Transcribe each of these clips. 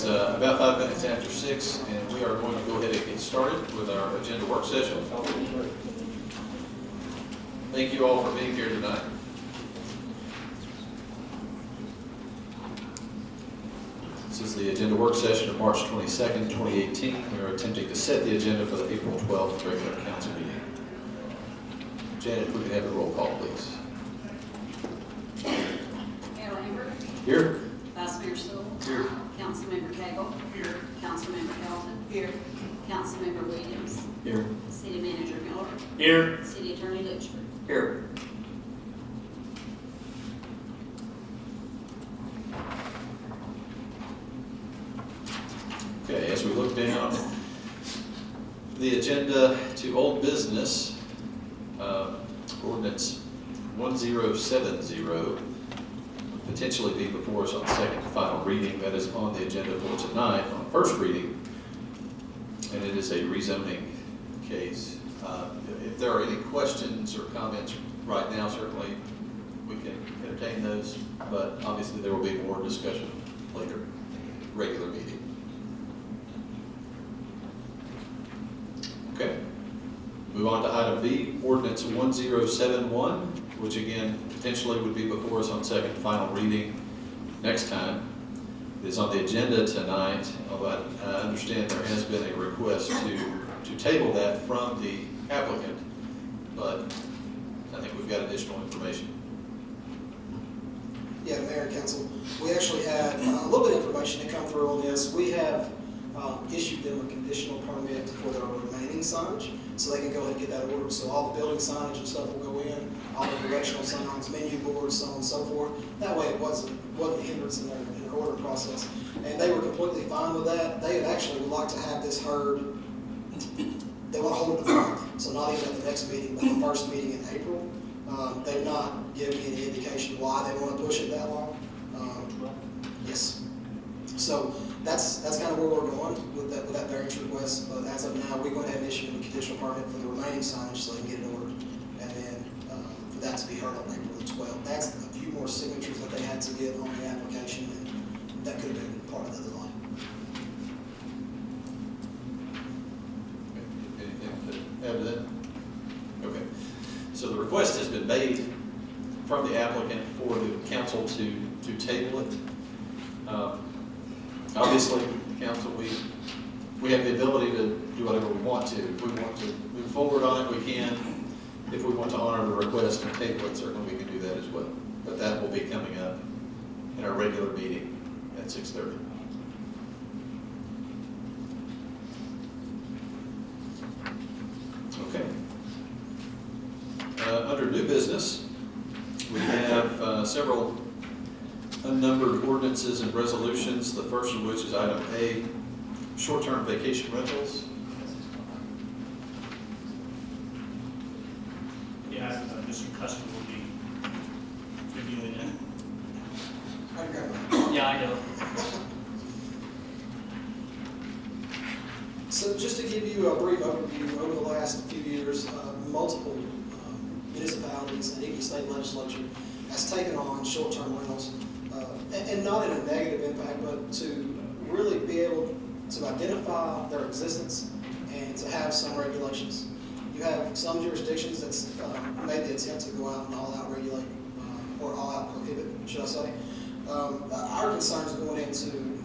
about 5 minutes after 6, and we are going to go ahead and get started with our agenda work session. Thank you all for being here tonight. This is the agenda work session of March 22nd, 2018. We are attempting to set the agenda for the April 12th regular council meeting. Janet, if we could have the roll call, please. Mayor Lambert. Here. Vice Mayor Stoll. Here. Councilmember Cagle. Here. Councilmember Hamilton. Here. Councilmember Williams. Here. City Manager Miller. Here. City Attorney Litchford. Here. Okay, as we look down the agenda to old business, ordinance 1070 potentially be before us on second and final reading. That is on the agenda for tonight on first reading, and it is a rezoning case. If there are any questions or comments right now, certainly we can entertain those, but obviously there will be more discussion later, regular meeting. Okay, move on to item B, ordinance 1071, which again potentially would be before us on second and final reading next time. It is on the agenda tonight, although I understand there has been a request to table that from the applicant, but I think we've got additional information. Yeah, Mayor and Council, we actually had a little bit of information to come through on this. We have issued them a conditional permit for their remaining signage, so they can go ahead and get that ordered. So all the building signage and stuff will go in, all the directional signs, menu boards, so on and so forth. That way it wasn't a hindrance in their order process. And they were completely fine with that. They actually would like to have this heard, they want to hold it a month, so not even at the next meeting, but the first meeting in April. They've not given me any indication why they want to push it that long. Yes. So that's kind of where we're going with that variance request. But as of now, we're going to have issued a conditional permit for the remaining signage so they can get it ordered, and then for that to be heard on April the 12th. That's a few more signatures that they had to get on the application, and that could have been part of the delay. Anything to add to that? Okay. So the request has been made from the applicant for the council to table it. Obviously, council, we have the ability to do whatever we want to. If we want to move forward on it, we can. If we want to honor the request and table it, certainly we can do that as well. But that will be coming up in our regular meeting at 6:30. Okay. Under new business, we have several unnumbered ordinances and resolutions, the first of which is item A, short-term vacation rentals. Yeah, Mr. Custer will be reviewing it. I got it. Yeah, I know. So just to give you a brief overview, over the last few years, multiple municipalities and even the state legislature has taken on short-term rentals, and not in a negative impact, but to really be able to identify their existence and to have some regulations. You have some jurisdictions that's made the attempt to go out and all-out regulate, or all-out prohibit, should I say. Our concerns going into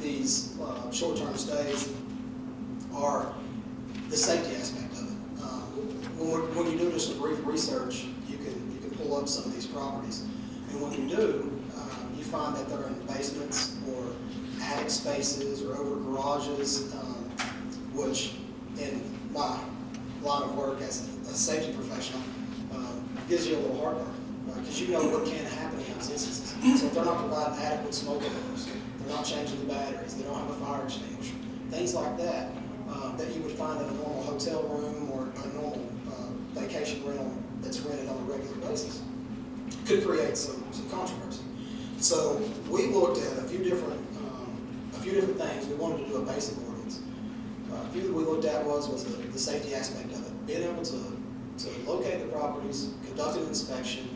these short-term stays are the safety aspect of it. When you do just a brief research, you can pull up some of these properties, and when you do, you find that they're in basements or attic spaces or over garages, which in my line of work as a safety professional gives you a little heartburn, because you know what can happen in those instances. So if they're not providing adequate smoke alarms, they're not changing the batteries, they don't have a fire extinguisher, things like that, that you would find in a normal hotel room or a normal vacation rental that's rented on a regular basis, could create some controversy. So we looked at a few different things. We wanted to do a basic ordinance. A few that we looked at was the safety aspect of it, being able to locate the properties, conduct an inspection,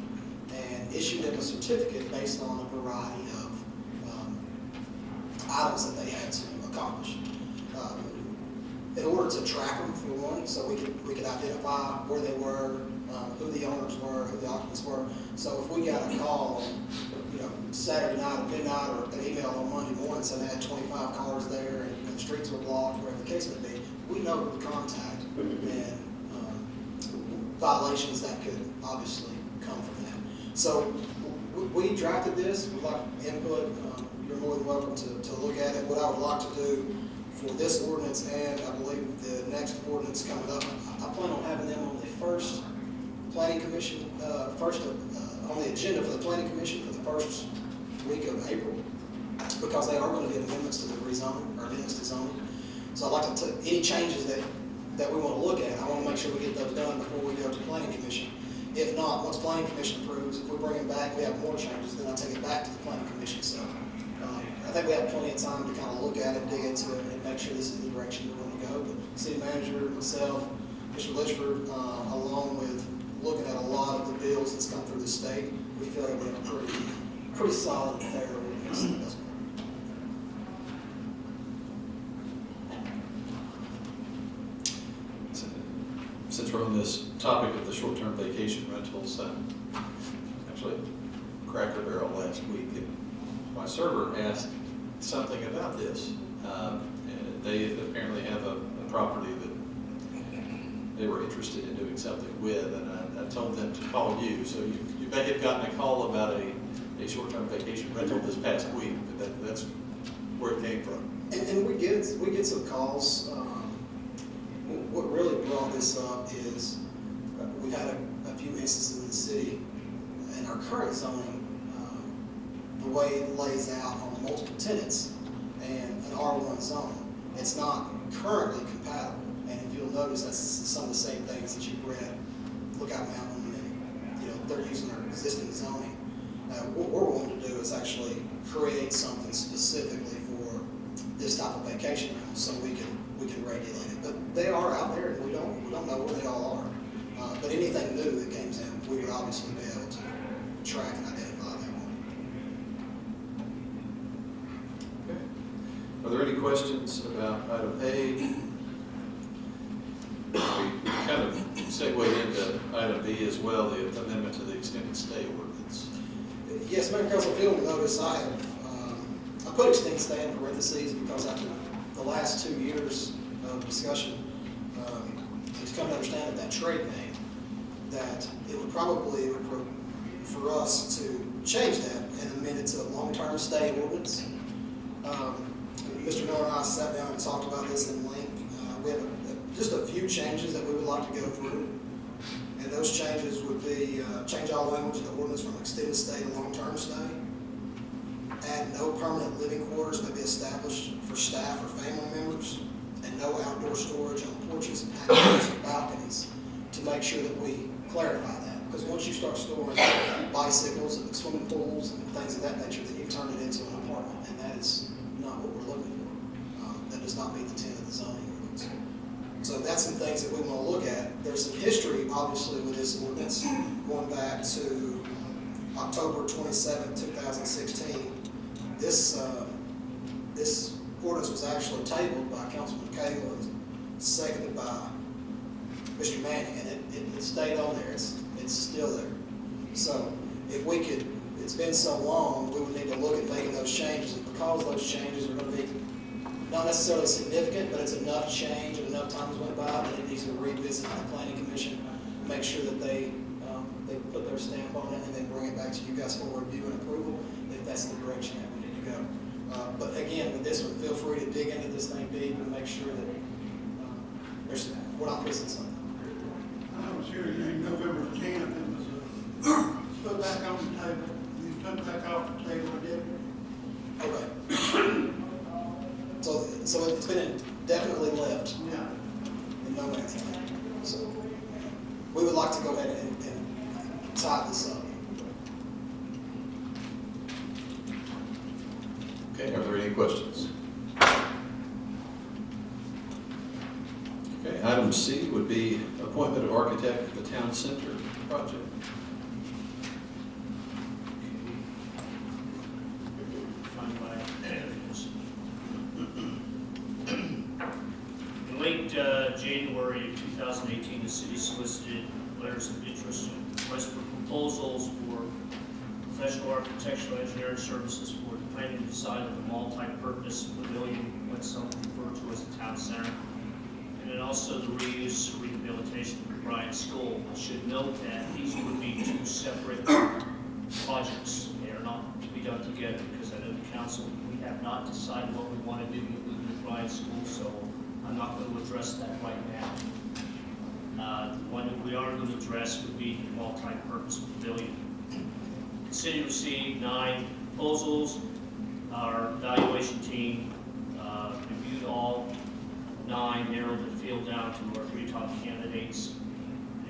and issue them a certificate based on a variety of items that they had to accomplish. In order to track them, for one, so we could identify where they were, who the owners were, who the occupants were. So if we got a call on, Saturday night at midnight, or an email on Monday morning saying they had 25 cars there and the streets were blocked, wherever the case may be, we know who to contact and violations that could obviously come from that. So we drafted this. We'd like input. You're more than welcome to look at it. What I would like to do for this ordinance and I believe the next ordinance coming up, I plan on having them on the first planning commission, on the agenda for the planning commission for the first week of April, because they are going to be amendments to the rezoning, or amendments to zoning. So I'd like to, any changes that we want to look at, I want to make sure we get those done before we go to planning commission. If not, once planning commission approves, if we bring them back, we have more changes, then I take it back to the planning commission. So I think we have plenty of time to kind of look at it, dig into it, and make sure this is the direction we want to go. But city manager, myself, Mr. Litchford, along with looking at a lot of the bills that's come through the state, we feel that we have a pretty solid and fair ordinance at this point. Since we're on this topic of the short-term vacation rentals, actually Cracker Barrel last week, and my server asked something about this. And they apparently have a property that they were interested in doing something with, and I told them to call you. So you may have gotten a call about a short-term vacation rental this past week, but that's where it came from. And we get some calls. What really brought this up is we've had a few instances in the city, and our current zoning, the way it lays out on multiple tenants and an R1 zone, it's not currently compatible. And if you'll notice, that's some of the same things that you've read, Lookout Mountain, and they're using our existing zoning. What we're wanting to do is actually create something specifically for this type of vacation rental, so we can regulate it. But they are out there, and we don't know where they all are. But anything new that comes in, we would obviously be able to track and identify that one. Okay. Are there any questions about item A? We kind of segued into item B as well, the amendment to the extended stay ordinance. Yes, Mayor Council, if you'll notice, I put extended stay in parentheses because after the last 2 years of discussion, to come to understand that trade name, that it would probably, for us to change that and amend it to a long-term stay ordinance. Mr. Miller and I sat down and talked about this in length. We have just a few changes that we would like to go through. And those changes would be change all language in the ordinance from extended stay to long-term stay. Add no permanent living quarters may be established for staff or family members, and no outdoor storage on porches, patios, or balconies, to make sure that we clarify that. Because once you start storing bicycles and swimming pools and things of that nature, then you turn it into an apartment, and that is not what we're looking for. That does not meet the intent of the zoning ordinance. So that's some things that we want to look at. There's some history, obviously, with this ordinance, going back to October 27, 2016. This ordinance was actually tabled by Councilman Cagle and seconded by Mr. Manning, and it stayed on there. It's still there. So if we could, it's been so long, we would need to look at making those changes. And because those changes are going to be not necessarily significant, but it's enough change and enough time has went by that it needs to revisit the planning commission, make sure that they put their stamp on it, and then bring it back to you guys for review and approval if that's the direction that we need to go. But again, with this one, feel free to dig into this thing deep and make sure that we're not missing something. I was here in November 10th, and was put back on the table. You took it back off the table, didn't you? Okay. So it's been indefinitely left Yeah. in no man's land. So we would like to go ahead and tie this up. Okay, are there any questions? Okay, item C would be appointment of architect for the town center project. Find my, there it is. late January of 2018, the city solicited letters of interest, requests for proposals for professional architectural engineering services for the planning and design of the multi-purpose pavilion, what some refer to as a town center, and then also the reuse rehabilitation of Bryant School. I should note that these would be two separate projects. They are not to be done together because I know the council, we have not decided what we want to do with the Bryant School, so I'm not going to address that right now. The one that we are going to address would be the multi-purpose pavilion. The city received 9 proposals. Our evaluation team reviewed all 9, narrowed the field down to our 3 top candidates,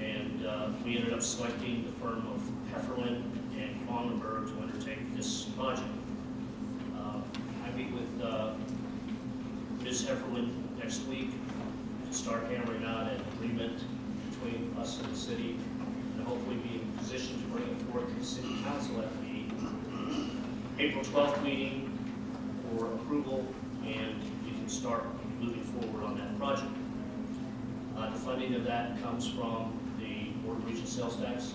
and we ended up selecting the firm of Heffernan and Kronenberg to undertake this project. I meet with Ms. Heffernan next week to start hammering out an agreement between us and the city, and hopefully be in position to bring it forward to the city council at the April 12th meeting for approval, and we can start moving forward on that project. The funding of that comes from the Board of Regent sales tax.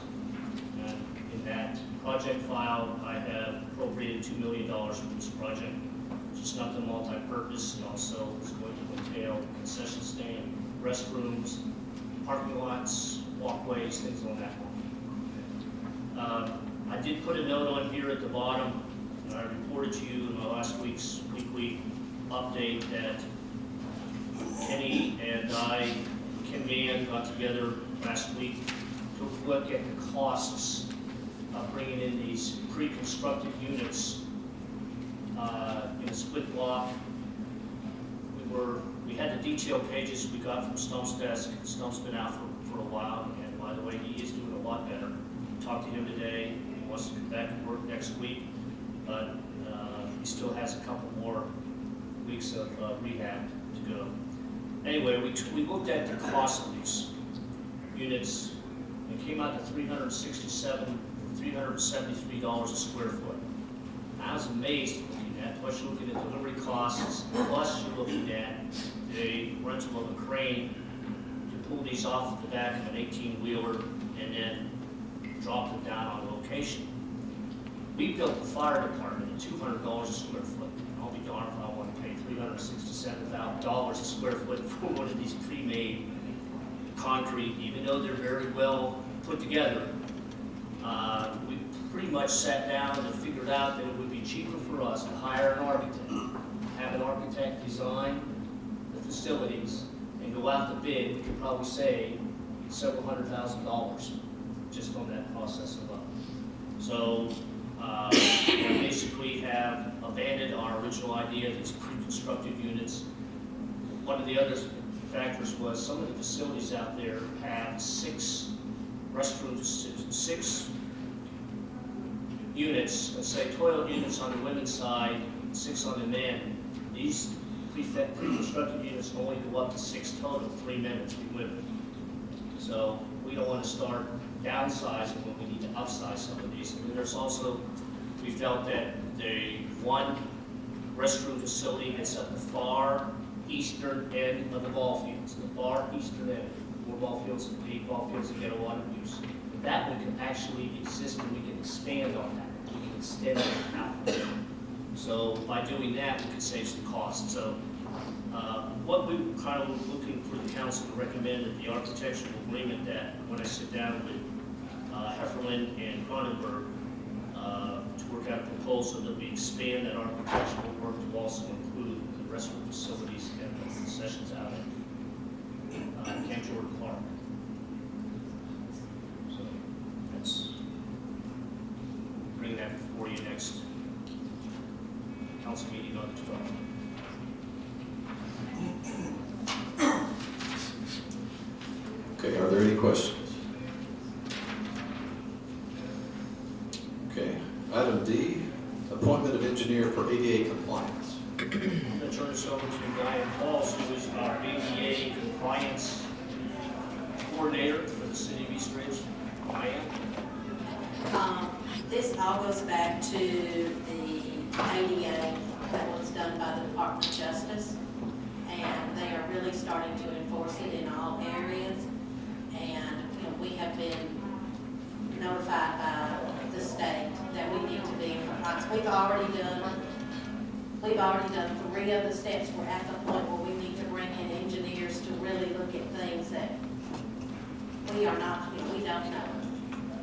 And in that project file, I have appropriated $2 million for this project. It's not the multi-purpose, and also is going to entail concession stand, restrooms, parking lots, walkways, things on that one. I did put a note on here at the bottom. I reported to you in my last week's weekly update that Kenny and Ken Mann got together last week to look at the costs of bringing in these pre-constructed units in a split block. We had the detail pages we got from Stump's desk. Stump's been out for a while, and by the way, he is doing a lot better. Talked to him today. He wants to come back and work next week, but he still has a couple more weeks of rehab to go. Anyway, we looked at the cost of these units. It came out to $373 a square foot. I was amazed looking at that. Plus, you're looking at delivery costs. Plus, you're looking at the rental of a crane to pull these off the back of an 18-wheeler and then drop them down on location. We built the fire department at $200 a square foot. I'll be darned if I want to pay $367 a square foot for one of these pre-made concrete, even though they're very well put together. We pretty much sat down and figured out that it would be cheaper for us to hire an architect, have an architect design the facilities, and go out to bid. We could probably save several $100,000 just on that process alone. So we basically have abandoned our original idea of these pre-constructed units. One of the other factors was some of the facilities out there have 6 restrooms, 6 units, let's say toilet units on the women's side, 6 on the men. These pre-constructed units only go up to 6 total, 3 men and 3 women. So we don't want to start downsizing when we need to upsize some of these. And there's also, we felt that the one restroom facility that's at the far eastern end of the ball fields, the far eastern end, 4 ball fields and 8 ball fields that get a lot of use. That one can actually exist and we can expand on that. We can extend it out. So by doing that, we can save some costs. So what we were kind of looking for the council to recommend at the architectural agreement that when I sit down with Heffernan and Kronenberg to work out a proposal that we expand that architectural work to also include the restroom facilities and the concessions out at Camp Jordan Clark. So that's bring that before you next council meeting on the 12th. Okay, are there any questions? Okay, item D, appointment of engineer for ADA compliance. I'm going to turn this over to Diane Pauls, who is our ADA compliance coordinator for the city of East Ridge. Diane? This all goes back to the ADA that was done by the Department of Justice, and they are really really starting to enforce it in all areas. And, we have been notified by the state that we need to be in compliance. We've already done 3 of the steps. We're at the point where we need to bring in engineers to really look at things that we are not, we don't know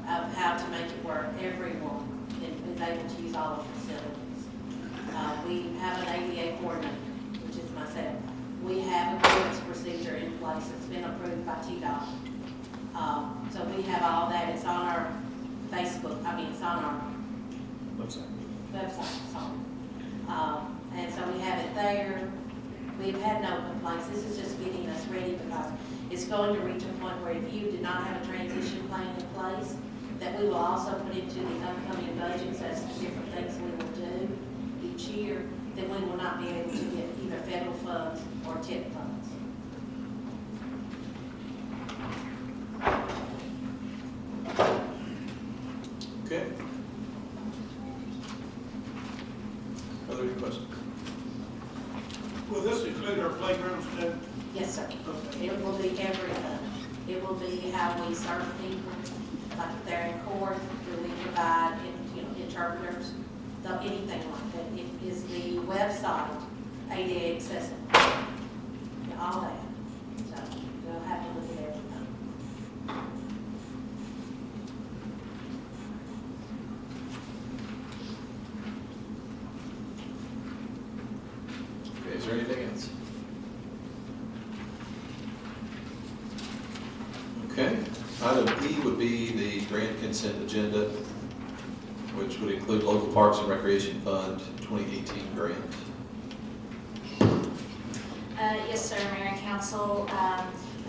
of how to make it work. Everyone is able to use all the facilities. We have an ADA coordinator, which is myself. We have a grievance procedure in place that's been approved by TDOT. So we have all that. It's on our Facebook, it's on our website, sorry. And so we have it there. We've had no complaints. This is just getting us ready because it's going to reach a point where if you do not have a transition plan in place, that we will also put into the upcoming budgets as to different things we will do each year, then we will not be able to get either federal funds or TIP funds. Okay. Are there any questions? Will this include our playgrounds too? Yes, sir. Okay. It will be everything. It will be how we serve people, like if they're in court, do we provide, interpreters, anything like that. It is the website, ADA accessible, all that. So we'll have to look at everything. Okay, is there anything else? Okay, item E would be the grant consent agenda, which would include local parks and recreation fund 2018 grant. Yes, sir, Mayor and Council. I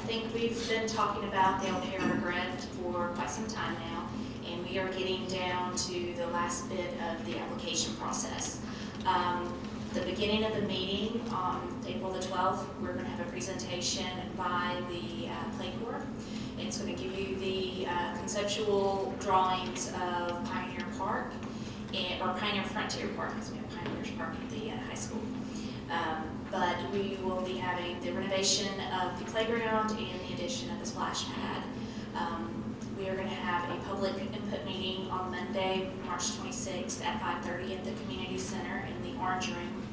think we've been talking about the LPR grant for quite some time now, and we are getting down to the last bit of the application process. The beginning of the meeting on April the 12th, we're going to have a presentation by the Play Corps. It's going to give you the conceptual drawings of Pioneer Park, or Pioneer Frontier Park, because we have Pioneers Park at the high school. But we will be having the renovation of the playground and the addition of the splash pad. We are going to have a public input meeting on Monday, March 26th at 5:30 at the community center in the Orange Room.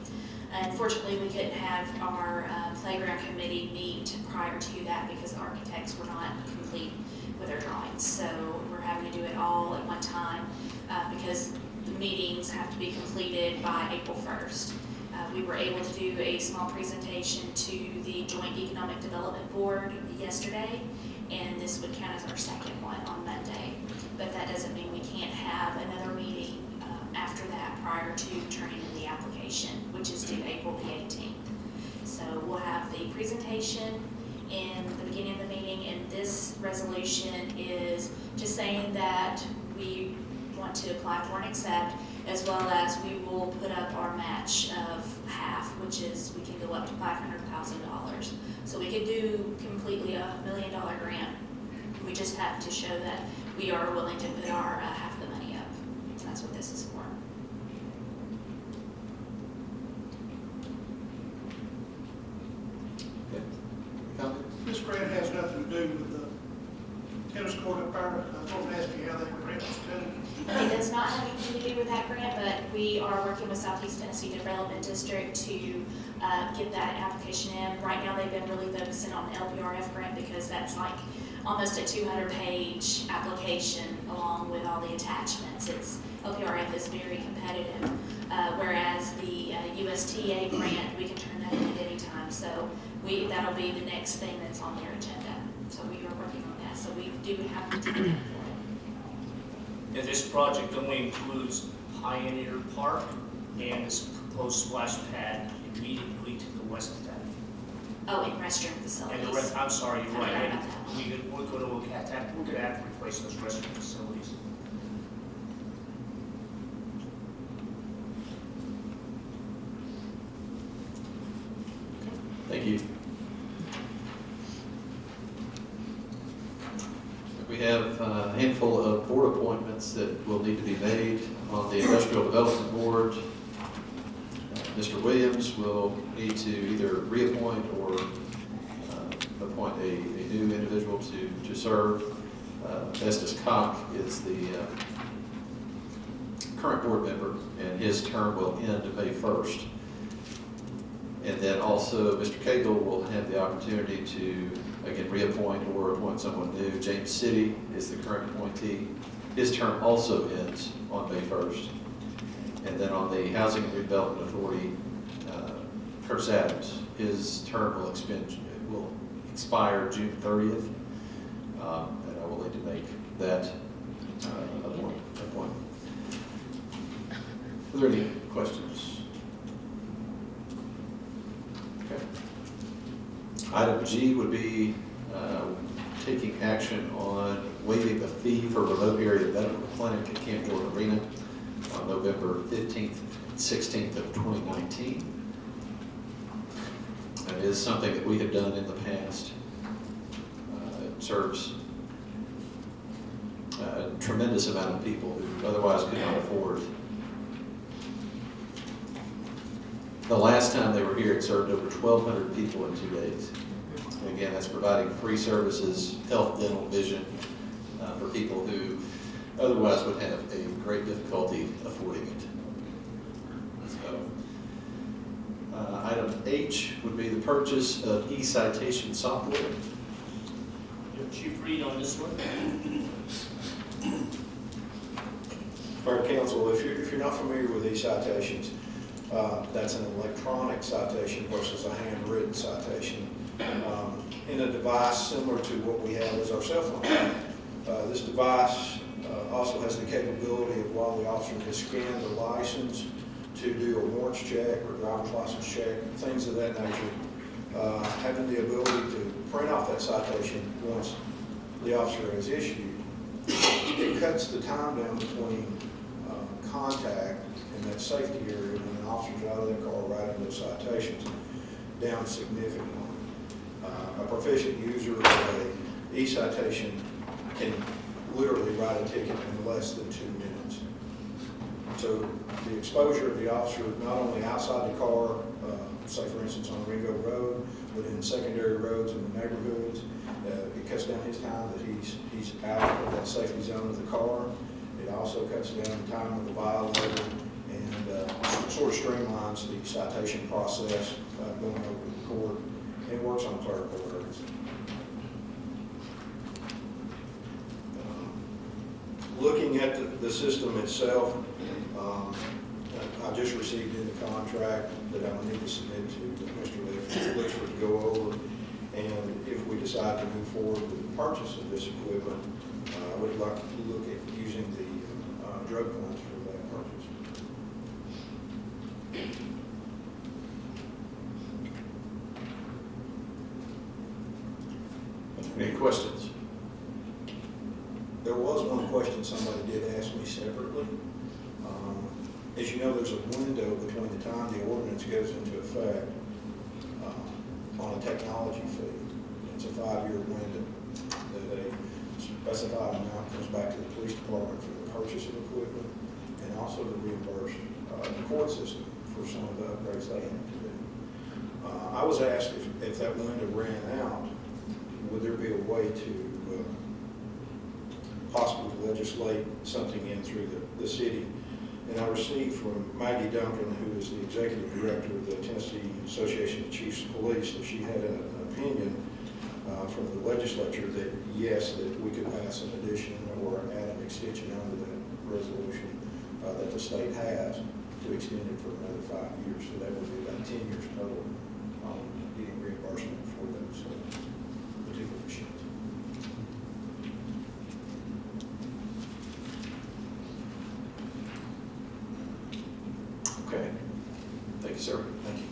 Unfortunately, we couldn't have our playground committee meet prior to that because the architects were not complete with their drawings. So we're having to do it all at one time because the meetings have to be completed by April 1st. We were able to do a small presentation to the Joint Economic Development Board yesterday, and this would count as our second one on Monday. But that doesn't mean we can't have another meeting after that prior to turning in the application, which is due April the 18th. So we'll have the presentation in the beginning of the meeting, and this resolution is just saying that we want to apply for and accept, as well as we will put up our match of half, which is we can go up to $500,000. So we could do completely $1 million grant. We just have to show that we are willing to put our half the money up. So that's what this is for. Okay. Comments? This grant has nothing to do with the tennis court up there. I was going to ask you how they were rented to. It does not have anything to do with that grant, but we are working with Southeast Tennessee Development District to get that application in. Right now, they've been really focusing on the LPRF grant because that's like almost a 200-page application along with all the attachments. LPRF is very competitive, whereas the USTA grant, we can turn that in at any time. So that'll be the next thing that's on their agenda. So we are working on that. So we do have to do that. And this project only includes Pioneer Park and this proposed splash pad immediately to the west of that. Oh, and restroom facilities. And the rest, I'm sorry, you're right. Sorry And about that. we're going to look at that. We're going to have to replace those restroom facilities. Thank you. We have a handful of board appointments that will need to be made on the Industrial Development Board. Mr. Williams will need to either reappoint or appoint a new individual to serve. Festus Cock is the current board member, and his term will end May 1st. And then also, Mr. Cagle will have the opportunity to, again, reappoint or appoint someone new. James City is the current appointee. His term also ends on May 1st. And then on the Housing and Redevelopment Authority, Curtis Adams, his term will expire June 30th. And I will need to make that appointment. Are there any questions? Okay. Item G would be taking action on waiving the fee for remote area medical clinic at Camp Jordan Arena on November 15th and 16th of 2019. It is something that we have done in the past. It serves a tremendous amount of people who otherwise could not afford. The last time they were here, it served over 1,200 people in 2 days. And again, that's providing free services, health, dental, vision, for people who otherwise would have a great difficulty affording it. So, item H would be the purchase of e-citation software. You have Chief Reed on this one. All right, council, if you're not familiar with e-citations, that's an electronic citation versus a handwritten citation in a device similar to what we have as our cell phone. This device also has the capability of, while the officer has scanned the license, to do a warrants check or driver's license check, things of that nature, having the ability to print off that citation once the officer has issued. It cuts the time down between contact in that safety area when an officer's out of their car writing those citations down significantly. A proficient user of an e-citation can literally write a ticket in less than 2 minutes. So the exposure of the officer, not only outside the car, say for instance on Ringo Road, but in secondary roads in the neighborhoods, it cuts down his time that he's out of that safety zone of the car. It also cuts down the time of the violator and sort of streamlines the citation process going over to the court and works on clerical errors. Looking at the system itself, I just received in the contract that I will need to submit to Mr. Litchford to go over. And if we decide to move forward with the purchase of this equipment, I would like to look at using the drug funds for that purchase. Any questions? There was one question somebody did ask me separately. As you know, there's a window between the time the ordinance goes into effect on a technology fee. It's a 5-year window that a specified amount comes back to the police department for the purchase of equipment and also to reimburse the court system for some of the upgrades they have to do. I was asked if that window ran out, would there be a way to possibly legislate something in through the city? And I received from Maggie Duncan, who is the executive director of the Tennessee Association of Chiefs of Police, that she had an opinion from the legislature that yes, that we could pass an addition or add an extension under that resolution that the state has to extend it for another 5 years. So that would be about 10 years total on getting reimbursement for those particular machines. Okay. Thank you, sir. Thank you.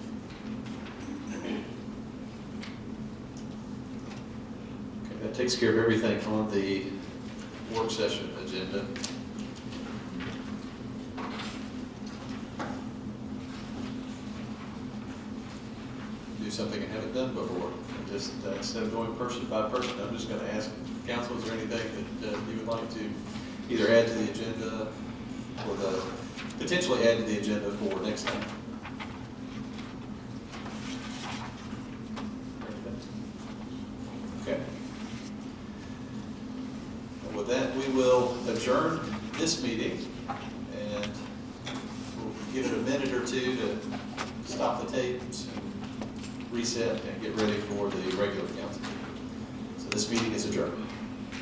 Okay, that takes care of everything on the work session agenda. Do something I haven't done before. Just instead of going person by person, I'm just going to ask council, is there anything that you would like to either add to the agenda or potentially add to the agenda for next time? with that, we will adjourn this meeting, and we'll give it a minute or two to stop the tapes and reset and get ready for the regular council meeting. So this meeting is adjourned.